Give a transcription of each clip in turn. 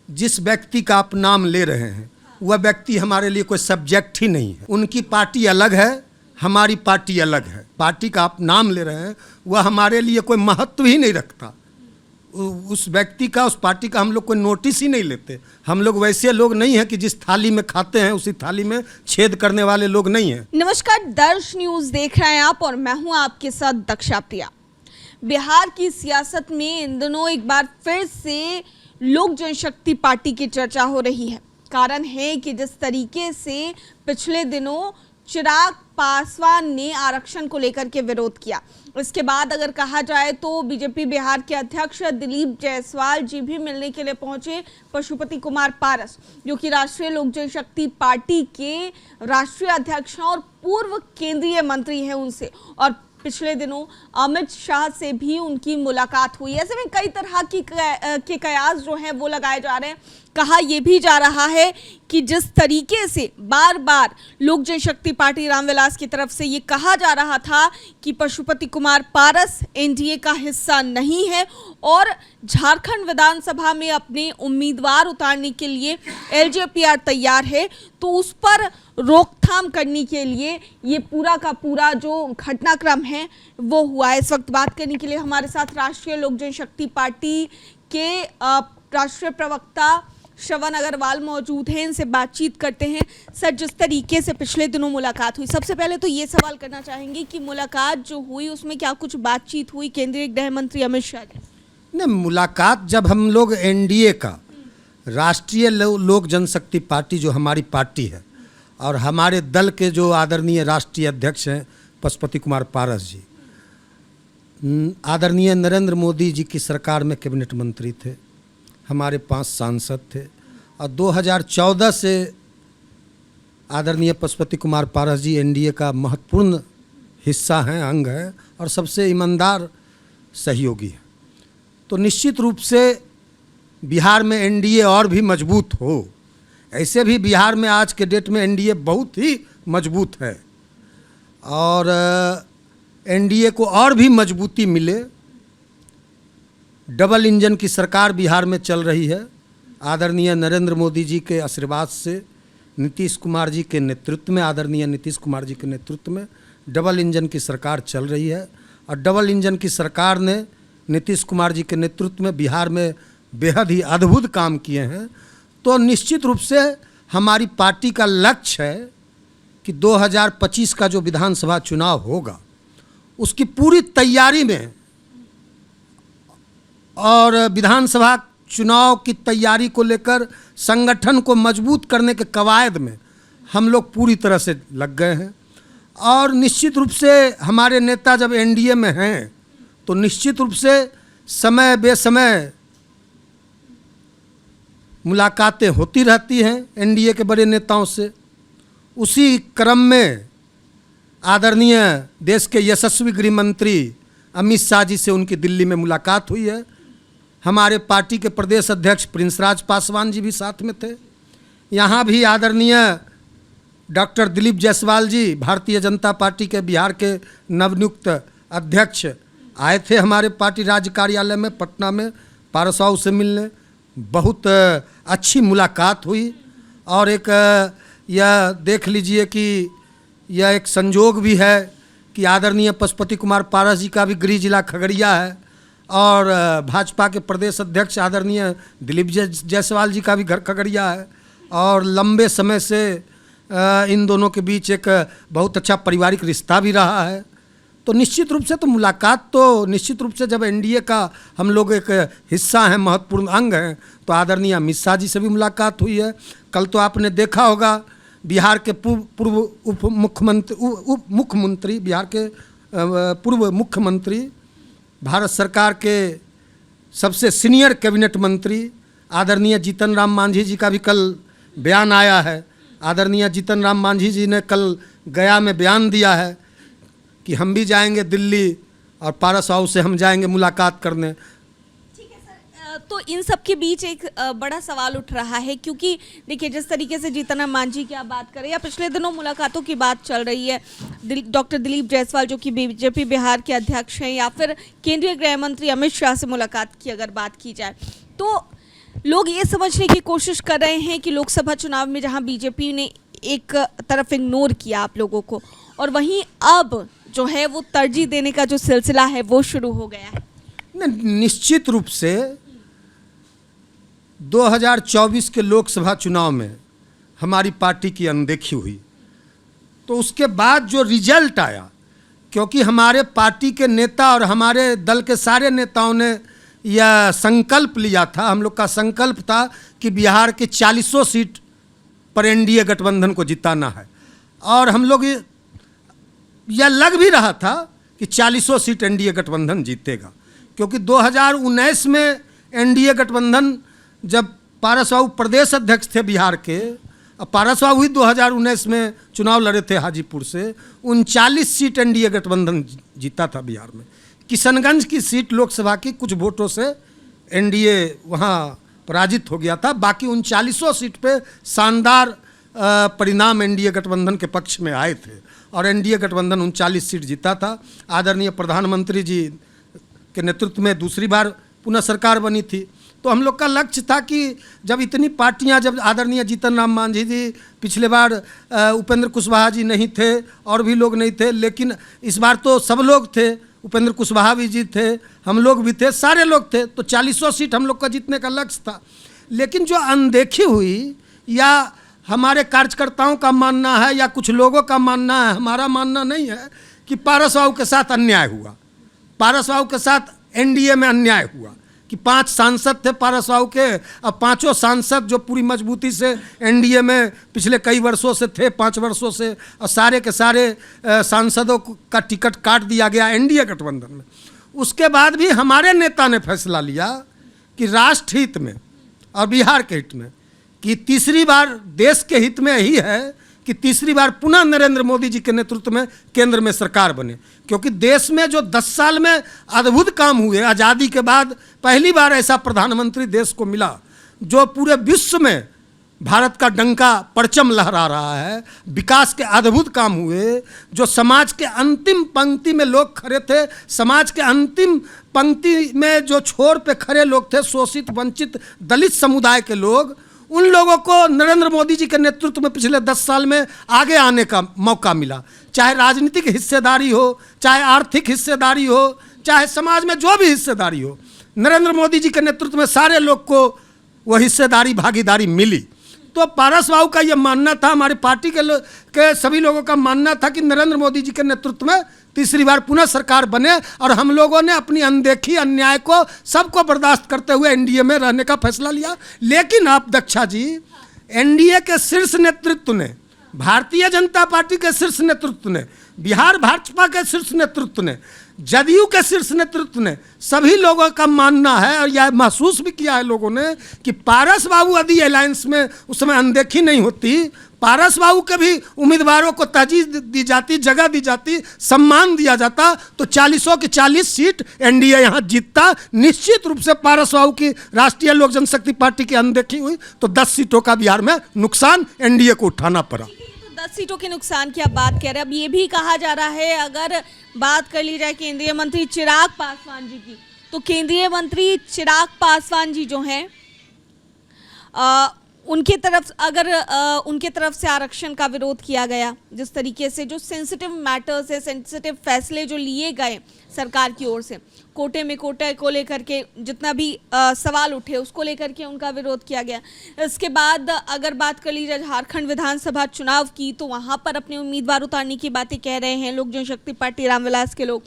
जिस व्यक्ति का आप नाम ले रहे हैं वह व्यक्ति हमारे लिए कोई सब्जेक्ट ही नहीं है। उनकी पार्टी अलग है, हमारी पार्टी अलग है। पार्टी का आप नाम ले रहे हैं वह हमारे लिए कोई महत्व ही नहीं रखता। उस व्यक्ति का, उस पार्टी का हम लोग कोई नोटिस ही नहीं लेते। हम लोग वैसे लोग नहीं हैं कि जिस थाली में खाते हैं उसी थाली में छेद करने वाले लोग नहीं हैं। नमस्कार, दर्श न्यूज देख रहे हैं आप और मैं हूं आपके साथ दक्षा प्रिया। बिहार की सियासत में इन दिनों एक बार फिर से लोक जनशक्ति पार्टी की चर्चा हो रही है। कारण है कि जिस तरीके से पिछले दिनों चिराग पासवान ने आरक्षण को लेकर के विरोध किया, इसके बाद अगर कहा जाए तो बीजेपी बिहार के अध्यक्ष दिलीप जायसवाल जी भी मिलने के लिए पहुंचे पशुपति कुमार पारस, जो कि राष्ट्रीय लोक जनशक्ति पार्टी के राष्ट्रीय अध्यक्ष और पूर्व केंद्रीय मंत्री हैं उनसे। और पिछले दिनों अमित शाह से भी उनकी मुलाकात हुई। ऐसे में कई तरह के कयास जो हैं वो लगाए जा रहे हैं। कहा यह भी जा रहा है कि जिस तरीके से बार बार लोक जनशक्ति पार्टी रामविलास की तरफ से ये कहा जा रहा था कि पशुपति कुमार पारस एनडीए का हिस्सा नहीं है और झारखंड विधानसभा में अपने उम्मीदवार उतारने के लिए एलजेपीआर तैयार है, तो उस पर रोकथाम करने के लिए ये पूरा का पूरा जो घटनाक्रम है वो हुआ है। इस वक्त बात करने के लिए हमारे साथ राष्ट्रीय लोक जनशक्ति पार्टी के राष्ट्रीय प्रवक्ता श्रवण अग्रवाल मौजूद हैं। इनसे बातचीत करते हैं। सर, जिस तरीके से पिछले दिनों मुलाकात हुई, सबसे पहले तो ये सवाल करना चाहेंगे कि मुलाकात जो हुई उसमें क्या कुछ बातचीत हुई केंद्रीय गृह मंत्री अमित शाह ने? नहीं, मुलाकात जब हम लोग एनडीए का राष्ट्रीय लोक जनशक्ति पार्टी जो हमारी पार्टी है और हमारे दल के जो आदरणीय राष्ट्रीय अध्यक्ष हैं पशुपति कुमार पारस जी, आदरणीय नरेंद्र मोदी जी की सरकार में कैबिनेट मंत्री थे, हमारे 5 सांसद थे और 2014 से आदरणीय पशुपति कुमार पारस जी एनडीए का महत्वपूर्ण हिस्सा हैं, अंग है और सबसे ईमानदार सहयोगी है। तो निश्चित रूप से बिहार में एनडीए और भी मजबूत हो, ऐसे भी बिहार में आज के डेट में एनडीए बहुत ही मजबूत है और एनडीए को और भी मजबूती मिले। डबल इंजन की सरकार बिहार में चल रही है। आदरणीय नरेंद्र मोदी जी के आशीर्वाद से, नीतीश कुमार जी के नेतृत्व में, आदरणीय नीतीश कुमार जी के नेतृत्व में डबल इंजन की सरकार चल रही है और डबल इंजन की सरकार ने नीतीश कुमार जी के नेतृत्व में बिहार में बेहद ही अद्भुत काम किए हैं। तो निश्चित रूप से हमारी पार्टी का लक्ष्य है कि 2025 का जो विधानसभा चुनाव होगा उसकी पूरी तैयारी में और विधानसभा चुनाव की तैयारी को लेकर संगठन को मजबूत करने के कवायद में हम लोग पूरी तरह से लग गए हैं। और निश्चित रूप से हमारे नेता जब एनडीए में हैं तो निश्चित रूप से समय बेसमय मुलाकातें होती रहती हैं एनडीए के बड़े नेताओं से। उसी क्रम में आदरणीय देश के यशस्वी गृह मंत्री अमित शाह जी से उनकी दिल्ली में मुलाकात हुई है। हमारे पार्टी के प्रदेश अध्यक्ष प्रिंसराज पासवान जी भी साथ में थे। यहाँ भी आदरणीय डॉक्टर दिलीप जायसवाल जी, भारतीय जनता पार्टी के बिहार के नवनियुक्त अध्यक्ष, आए थे हमारे पार्टी राज्य कार्यालय में पटना में पारस साहब से मिलने। बहुत अच्छी मुलाकात हुई और एक यह देख लीजिए कि यह एक संजोग भी है कि आदरणीय पशुपति कुमार पारस जी का भी गृह जिला खगड़िया है और भाजपा के प्रदेश अध्यक्ष आदरणीय दिलीप जायसवाल जी का भी घर खगड़िया है और लंबे समय से इन दोनों के बीच एक बहुत अच्छा पारिवारिक रिश्ता भी रहा है। तो निश्चित रूप से तो मुलाकात तो निश्चित रूप से जब एनडीए का हम लोग एक हिस्सा हैं, महत्वपूर्ण अंग हैं, तो आदरणीय अमित शाह जी से भी मुलाकात हुई है। कल तो आपने देखा होगा बिहार के पूर्व उप मुख्यमंत्री, बिहार के पूर्व मुख्यमंत्री, भारत सरकार के सबसे सीनियर कैबिनेट मंत्री आदरणीय जीतन राम मांझी जी का भी कल बयान आया है। आदरणीय जीतन राम मांझी जी ने कल गया में बयान दिया है कि हम भी जाएंगे दिल्ली और पारस हाउस से हम जाएंगे मुलाकात करने। ठीक है सर, तो इन सब के बीच एक बड़ा सवाल उठ रहा है, क्योंकि देखिए जिस तरीके से जीतन राम मांझी की आप बात करें या पिछले दिनों मुलाकातों की बात चल रही है, डॉक्टर दिलीप जायसवाल जो कि बीजेपी बिहार के अध्यक्ष हैं, या फिर केंद्रीय गृह मंत्री अमित शाह से मुलाकात की अगर बात की जाए, तो लोग ये समझने की कोशिश कर रहे हैं कि लोकसभा चुनाव में जहां बीजेपी ने एक तरफ इग्नोर किया आप लोगों को, और वहीं अब जो है वो तरजीह देने का जो सिलसिला है वो शुरू हो गया है। निश्चित रूप से 2024 के लोकसभा चुनाव में हमारी पार्टी की अनदेखी हुई, तो उसके बाद जो रिजल्ट आया, क्योंकि हमारे पार्टी के नेता और हमारे दल के सारे नेताओं ने यह संकल्प लिया था, हम लोग का संकल्प था कि बिहार के 40 सीट पर एनडीए गठबंधन को जिताना है, और हम लोग यह लग भी रहा था कि 40 सीट एनडीए गठबंधन जीतेगा, क्योंकि 2019 में एनडीए गठबंधन जब पारस बाबू प्रदेश अध्यक्ष थे बिहार के, पारस बाबू ही 2019 में चुनाव लड़े थे हाजीपुर से, 39 सीट एनडीए गठबंधन जीता था बिहार में। किशनगंज की सीट लोकसभा की कुछ वोटों से एनडीए वहाँ पराजित हो गया था, बाकी 39 सीट पे शानदार परिणाम एनडीए गठबंधन के पक्ष में आए थे, और एनडीए गठबंधन 39 सीट जीता था। आदरणीय प्रधानमंत्री जी के नेतृत्व में दूसरी बार पुनः सरकार बनी थी। तो हम लोग का लक्ष्य था कि जब इतनी पार्टियां, जब आदरणीय जीतन राम मांझी जी, पिछले बार उपेंद्र कुशवाहा जी नहीं थे और भी लोग नहीं थे, लेकिन इस बार तो सब लोग थे, उपेंद्र कुशवाहा भी जी थे, हम लोग भी थे, सारे लोग थे, तो 40 सीट हम लोग का जीतने का लक्ष्य था। लेकिन जो अनदेखी हुई, या हमारे कार्यकर्ताओं का मानना है या कुछ लोगों का मानना है, हमारा मानना नहीं है, कि पारस बाबू के साथ अन्याय हुआ, पारस बाबू के साथ एनडीए में अन्याय हुआ, कि 5 सांसद थे पारस बाबू के, अब 5 सांसद जो पूरी मजबूती से एनडीए में पिछले कई वर्षों से थे, 5 वर्षों से, और सारे के सारे सांसदों का टिकट काट दिया गया एनडीए गठबंधन में। उसके बाद भी हमारे नेता ने फैसला लिया कि राष्ट्र हित में और बिहार के हित में, कि तीसरी बार देश के हित में ही है कि तीसरी बार पुनः नरेंद्र मोदी जी के नेतृत्व में केंद्र में सरकार बने, क्योंकि देश में जो 10 साल में अद्भुत काम हुए, आज़ादी के बाद पहली बार ऐसा प्रधानमंत्री देश को मिला जो पूरे विश्व में भारत का डंका परचम लहरा रहा है, विकास के अद्भुत काम हुए, जो समाज के अंतिम पंक्ति में लोग खड़े थे, समाज के अंतिम पंक्ति में जो छोर पे खड़े लोग थे, शोषित वंचित दलित समुदाय के लोग, उन लोगों को नरेंद्र मोदी जी के नेतृत्व में पिछले 10 साल में आगे आने का मौका मिला, चाहे राजनीतिक हिस्सेदारी हो, चाहे आर्थिक हिस्सेदारी हो, चाहे समाज में जो भी हिस्सेदारी हो, नरेंद्र मोदी जी के नेतृत्व में सारे लोग को वो हिस्सेदारी भागीदारी मिली। तो पारस बाबू का ये मानना था, हमारी पार्टी के सभी लोगों का मानना था कि नरेंद्र मोदी जी के नेतृत्व में तीसरी बार पुनः सरकार बने, और हम लोगों ने अपनी अनदेखी अन्याय को सबको बर्दाश्त करते हुए एनडीए में रहने का फैसला लिया। लेकिन आप दक्षा जी, एनडीए के शीर्ष नेतृत्व ने, भारतीय जनता पार्टी के शीर्ष नेतृत्व ने, बिहार भाजपा के शीर्ष नेतृत्व ने, जदयू के शीर्ष नेतृत्व ने, सभी लोगों का मानना है, और यह महसूस भी किया है लोगों ने, कि पारस बाबू यदि अलायंस में उस समय अनदेखी नहीं होती, पारस बाबू के भी उम्मीदवारों को तरजीह दी जाती, जगह दी जाती, सम्मान दिया जाता, तो 40 की 40 सीट एनडीए यहाँ जीतता। निश्चित रूप से पारस बाबू की राष्ट्रीय लोक जनशक्ति पार्टी की अनदेखी हुई तो 10 सीटों का बिहार में नुकसान एनडीए को उठाना पड़ा। 10 सीटों के नुकसान की आप बात कह रहे हैं। अब ये भी कहा जा रहा है, अगर बात कर ली जाए केंद्रीय मंत्री चिराग पासवान जी की, तो केंद्रीय मंत्री चिराग पासवान जी जो हैं, उनके तरफ से आरक्षण का विरोध किया गया, जिस तरीके से जो सेंसिटिव मैटर्स है, सेंसिटिव फैसले जो लिए गए सरकार की ओर से, कोटे को लेकर के जितना भी सवाल उठे उसको लेकर के उनका विरोध किया गया। इसके बाद अगर बात कर ली जाए झारखंड विधानसभा चुनाव की, तो वहाँ पर अपने उम्मीदवार उतारने की बातें कह रहे हैं लोक जनशक्ति पार्टी रामविलास के लोग।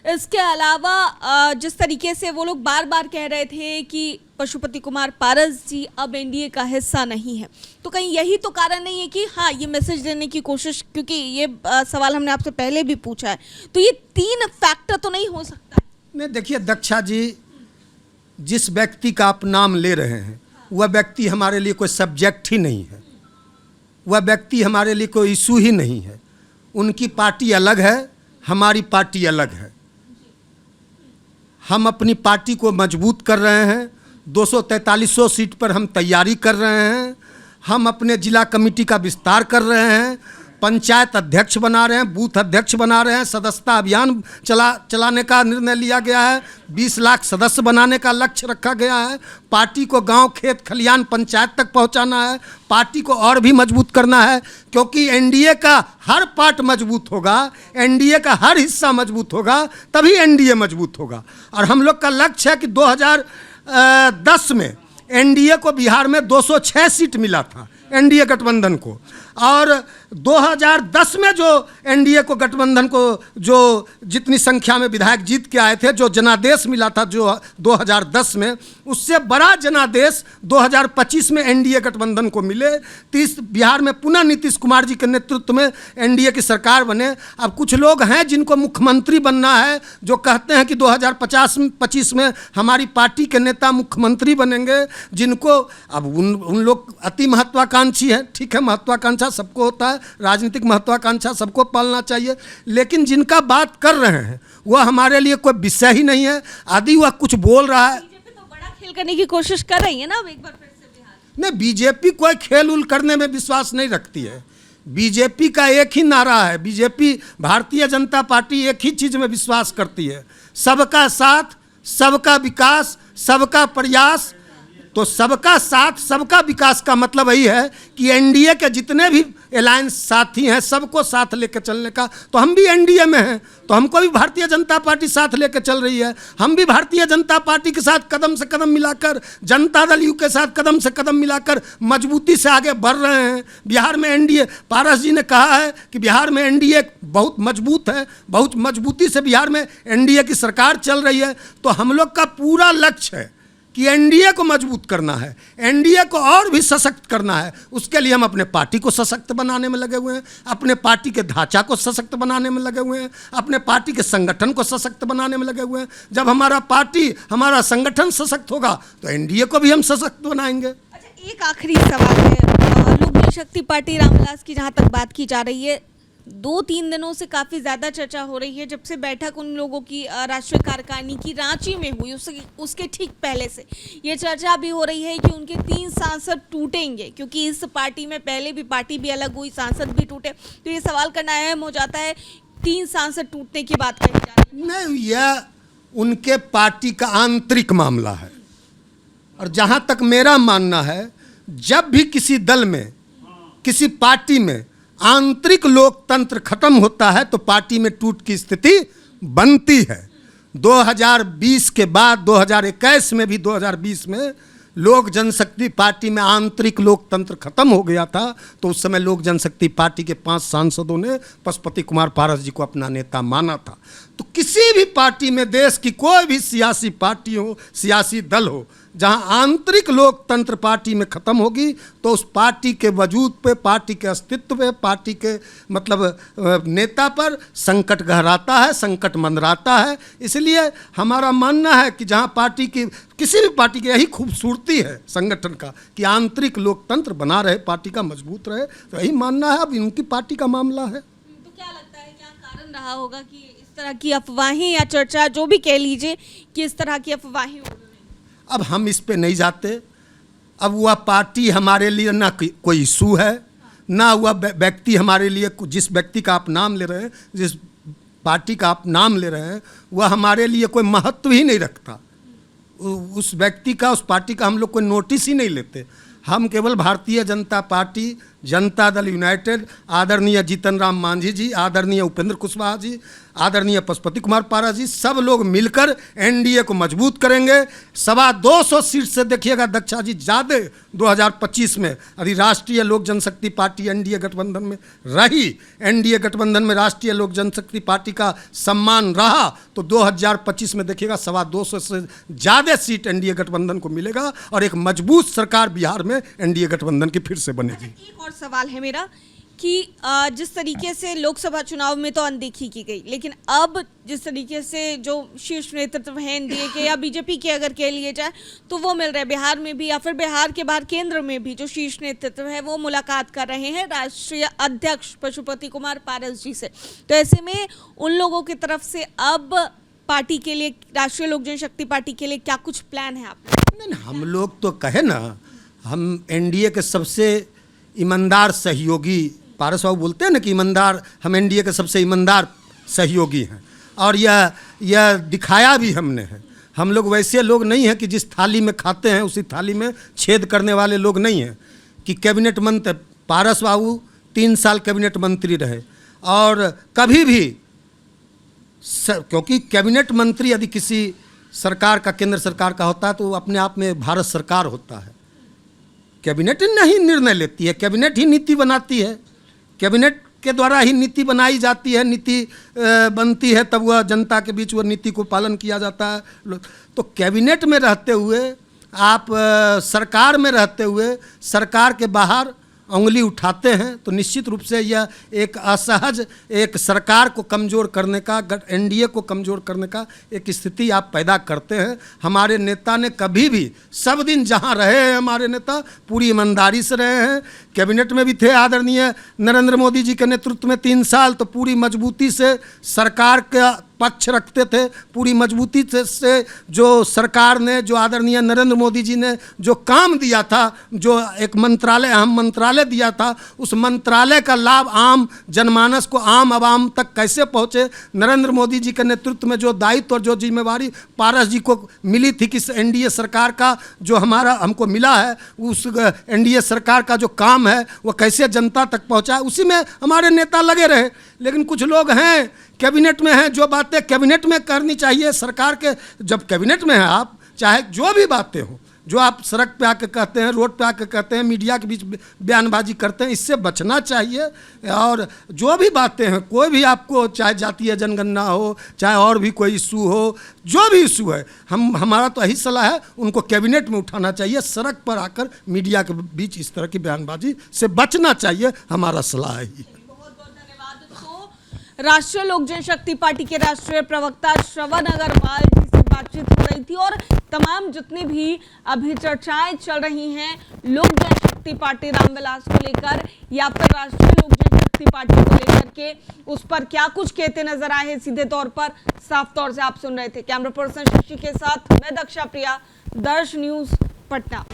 इसके अलावा जिस तरीके से वो लोग बार बार कह रहे थे कि पशुपति कुमार पारस जी अब एनडीए का हिस्सा नहीं है, तो कहीं यही तो कारण नहीं है कि हाँ ये मैसेज देने की कोशिश, क्योंकि ये सवाल हमने आपसे पहले भी पूछा है, तो ये 3 फैक्टर तो नहीं हो सकता? नहीं, देखिए दक्षा जी, जिस व्यक्ति का आप नाम ले रहे हैं वह व्यक्ति हमारे लिए कोई सब्जेक्ट ही नहीं है, वह व्यक्ति हमारे लिए कोई इशू ही नहीं है। उनकी पार्टी अलग है, हमारी पार्टी अलग है। हम अपनी पार्टी को मजबूत कर रहे हैं, 243 सीट पर हम तैयारी कर रहे हैं, हम अपने जिला कमेटी का विस्तार कर रहे हैं, पंचायत अध्यक्ष बना रहे हैं, बूथ अध्यक्ष बना रहे हैं, सदस्यता अभियान चलाने का निर्णय लिया गया है, 20 लाख सदस्य बनाने का लक्ष्य रखा गया है, पार्टी को गांव, खेत, खलियान, पंचायत तक पहुंचाना है, पार्टी को और भी मजबूत करना है, क्योंकि एनडीए का हर पार्ट मजबूत होगा, एनडीए का हर हिस्सा मजबूत होगा, तभी एनडीए मजबूत होगा। और हम लोग का लक्ष्य है कि 2010 में एनडीए को बिहार में 206 सीट मिला था, एनडीए गठबंधन को, और 2010 में जो एनडीए को गठबंधन को जो जितनी संख्या में विधायक जीत के आए थे, जो जनादेश मिला था जो 2010 में, उससे बड़ा जनादेश 2025 में एनडीए गठबंधन को मिले। बिहार में पुनः नीतीश कुमार जी के नेतृत्व में एनडीए की सरकार बने। अब कुछ लोग हैं जिनको मुख्यमंत्री बनना है, जो कहते हैं कि 2025 में हमारी पार्टी के नेता मुख्यमंत्री बनेंगे, जिनको अब उन लोग अति महत्वाकांक्षी है। ठीक है, महत्वाकांक्षा सबको होता है, राजनीतिक महत्वाकांक्षा सबको पालना चाहिए, लेकिन जिनका बात कर रहे हैं वह हमारे लिए कोई विषय ही नहीं है। आदि वह कुछ बोल रहा है, बीजेपी तो बड़ा खेल करने की कोशिश कर रही है ना अब एक बार फिर से बिहार। नहीं, बीजेपी कोई खेल उल करने में विश्वास नहीं रखती है। बीजेपी का एक ही नारा है, बीजेपी भारतीय जनता पार्टी एक ही चीज़ में विश्वास करती है, सबका साथ, सबका विकास, सबका प्रयास। तो सबका साथ, सबका विकास का मतलब यही है कि एनडीए के जितने भी अलायंस साथी हैं सबको साथ लेकर चलने का। तो हम भी एनडीए में हैं, तो हमको भी भारतीय जनता पार्टी साथ लेकर चल रही है। हम भी भारतीय जनता पार्टी के साथ कदम से कदम मिलाकर, जनता दल यू के साथ कदम से कदम मिलाकर मजबूती से आगे बढ़ रहे हैं। बिहार में एनडीए, पारस जी ने कहा है कि बिहार में एनडीए बहुत मजबूत है, बहुत मजबूती से बिहार में एनडीए की सरकार चल रही है। तो हम लोग का पूरा लक्ष्य है कि एनडीए को मजबूत करना है, एनडीए को और भी सशक्त करना है। उसके लिए हम अपने पार्टी को सशक्त बनाने में लगे हुए हैं, अपने पार्टी के ढांचा को सशक्त बनाने में लगे हुए हैं, अपने पार्टी के संगठन को सशक्त बनाने में लगे हुए हैं। जब हमारा पार्टी, हमारा संगठन सशक्त होगा तो एनडीए को भी हम सशक्त बनाएंगे। अच्छा, एक आखिरी सवाल है, लोक जनशक्ति पार्टी रामविलास की जहाँ तक बात की जा रही है, 2-3 दिनों से काफ़ी ज़्यादा चर्चा हो रही है। जब से बैठक उन लोगों की राष्ट्रीय कार्यकारिणी की रांची में हुई, उसके ठीक पहले से ये चर्चा भी हो रही है कि उनके 3 सांसद टूटेंगे, क्योंकि इस पार्टी में पहले भी पार्टी भी अलग हुई, सांसद भी टूटे। तो ये सवाल करना अहम हो जाता है, 3 सांसद टूटने की बात कही जा रही है। नहीं, यह उनके पार्टी का आंतरिक मामला है। और जहाँ तक मेरा मानना है, जब भी किसी दल में, किसी पार्टी में आंतरिक लोकतंत्र खत्म होता है तो पार्टी में टूट की स्थिति बनती है। 2020 के बाद 2021 में भी, 2020 में लोक जनशक्ति पार्टी में आंतरिक लोकतंत्र खत्म हो गया था। तो उस समय लोक जनशक्ति पार्टी के 5 सांसदों ने पशुपति कुमार पारस जी को अपना नेता माना था। तो किसी भी पार्टी में, देश की कोई भी सियासी पार्टी हो, सियासी दल हो, जहां आंतरिक लोकतंत्र पार्टी में खत्म होगी तो उस पार्टी के वजूद पे, पार्टी के अस्तित्व पे, पार्टी के मतलब नेता पर संकट गहराता है, संकट मंडराता है। इसलिए हमारा मानना है कि जहां पार्टी की, किसी भी पार्टी की यही खूबसूरती है संगठन का कि आंतरिक लोकतंत्र बना रहे, पार्टी का मजबूत रहे। तो यही मानना है, अब इनकी पार्टी का मामला है। तो क्या लगता है, क्या कारण रहा होगा कि इस तरह की अफवाहें या चर्चा, जो भी कह लीजिए, कि इस तरह की अफवाहें हो? अब हम इस पे नहीं जाते। अब वह पार्टी हमारे लिए ना कोई इशू है, ना वह व्यक्ति हमारे लिए, जिस व्यक्ति का आप नाम ले रहे हैं, जिस पार्टी का आप नाम ले रहे हैं, वह हमारे लिए कोई महत्व ही नहीं रखता। उस व्यक्ति का, उस पार्टी का हम लोग कोई नोटिस ही नहीं लेते। हम केवल भारतीय जनता पार्टी, जनता दल यूनाइटेड, आदरणीय जीतन राम मांझी जी, आदरणीय उपेंद्र कुशवाहा जी, आदरणीय पशुपति कुमार पारस जी, सब लोग मिलकर एनडीए को मजबूत करेंगे। 225 सीट से देखिएगा दक्षा जी ज़्यादा 2025 में यदि राष्ट्रीय लोक जनशक्ति पार्टी एनडीए गठबंधन में रही, एनडीए गठबंधन में राष्ट्रीय लोक जनशक्ति पार्टी का सम्मान रहा, तो 2025 में देखिएगा 225 से ज़्यादा सीट एनडीए गठबंधन को मिलेगा और एक मजबूत सरकार बिहार में एनडीए गठबंधन की फिर से बनेगी। एक और सवाल है मेरा कि जिस तरीके से लोकसभा चुनाव में तो अनदेखी की गई, लेकिन अब जिस तरीके से जो शीर्ष नेतृत्व है एनडीए के या बीजेपी के अगर कह लिए जाए, तो वो मिल रहे हैं बिहार में भी, या फिर बिहार के बाहर केंद्र में भी जो शीर्ष नेतृत्व है वो मुलाकात कर रहे हैं राष्ट्रीय अध्यक्ष पशुपति कुमार पारस जी से। तो ऐसे में उन लोगों की तरफ से अब पार्टी के लिए, राष्ट्रीय लोक जनशक्ति पार्टी के लिए क्या कुछ प्लान है आपका? नहीं, हम लोग तो कहे ना, हम एनडीए के सबसे ईमानदार सहयोगी पारस बाबू बोलते हैं ना कि ईमानदार, हम एनडीए के सबसे ईमानदार सहयोगी हैं, और यह दिखाया भी हमने है। हम लोग वैसे लोग नहीं हैं कि जिस थाली में खाते हैं उसी थाली में छेद करने वाले लोग नहीं हैं। कि कैबिनेट मंत्री पारस बाबू 3 साल कैबिनेट मंत्री रहे, और कभी भी क्योंकि कैबिनेट मंत्री यदि किसी सरकार का, केंद्र सरकार का होता है तो वो अपने आप में भारत सरकार होता है। कैबिनेट नहीं निर्णय लेती है, कैबिनेट ही नीति बनाती है, कैबिनेट के द्वारा ही नीति बनाई जाती है, नीति बनती है, तब वह जनता के बीच वह नीति को पालन किया जाता है। तो कैबिनेट में रहते हुए आप सरकार में रहते हुए सरकार के बाहर उंगली उठाते हैं तो निश्चित रूप से यह एक असहज, एक सरकार को कमज़ोर करने का, एनडीए को कमज़ोर करने का एक स्थिति आप पैदा करते हैं। हमारे नेता ने कभी भी, सब दिन जहां रहे हैं हमारे नेता पूरी ईमानदारी से रहे हैं। कैबिनेट में भी थे आदरणीय नरेंद्र मोदी जी के नेतृत्व में 3 साल, तो पूरी मजबूती से सरकार का पक्ष रखते थे, पूरी मजबूती से जो सरकार ने, जो आदरणीय नरेंद्र मोदी जी ने जो काम दिया था, जो एक मंत्रालय, अहम मंत्रालय दिया था, उस मंत्रालय का लाभ आम जनमानस को, आम आवाम तक कैसे पहुँचे। नरेंद्र मोदी जी के नेतृत्व में जो दायित्व और जो जिम्मेवारी पारस जी को मिली थी कि एनडीए सरकार का जो हमको मिला है, उस एनडीए सरकार का जो काम है वो कैसे जनता तक पहुँचा, उसी में हमारे नेता लगे रहे। लेकिन कुछ लोग हैं कैबिनेट में हैं, जो बातें कैबिनेट में करनी चाहिए सरकार के, जब कैबिनेट में हैं आप, चाहे जो भी बातें हों, जो आप सड़क पे आके कहते हैं, रोड पे आके कहते हैं, मीडिया के बीच बयानबाजी करते हैं, इससे बचना चाहिए। और जो भी बातें हैं, कोई भी आपको, चाहे जातीय जनगणना हो, चाहे और भी कोई इशू हो, जो भी इशू है, हमारा तो यही सलाह है, उनको कैबिनेट में उठाना चाहिए। सड़क पर आकर मीडिया के बीच इस तरह की बयानबाजी से बचना चाहिए, हमारा सलाह है। राष्ट्रीय लोक जनशक्ति पार्टी के राष्ट्रीय प्रवक्ता श्रवण अग्रवाल जी से बातचीत हो रही थी, और तमाम जितनी भी अभी चर्चाएं चल रही हैं लोक जनशक्ति पार्टी रामविलास को लेकर या फिर राष्ट्रीय लोक जनशक्ति पार्टी को लेकर के, उस पर क्या कुछ कहते नजर आए हैं सीधे तौर पर, साफ तौर से आप सुन रहे थे। कैमरा पर्सन शशि के साथ मैं दक्षा प्रिया, दर्श न्यूज पटना।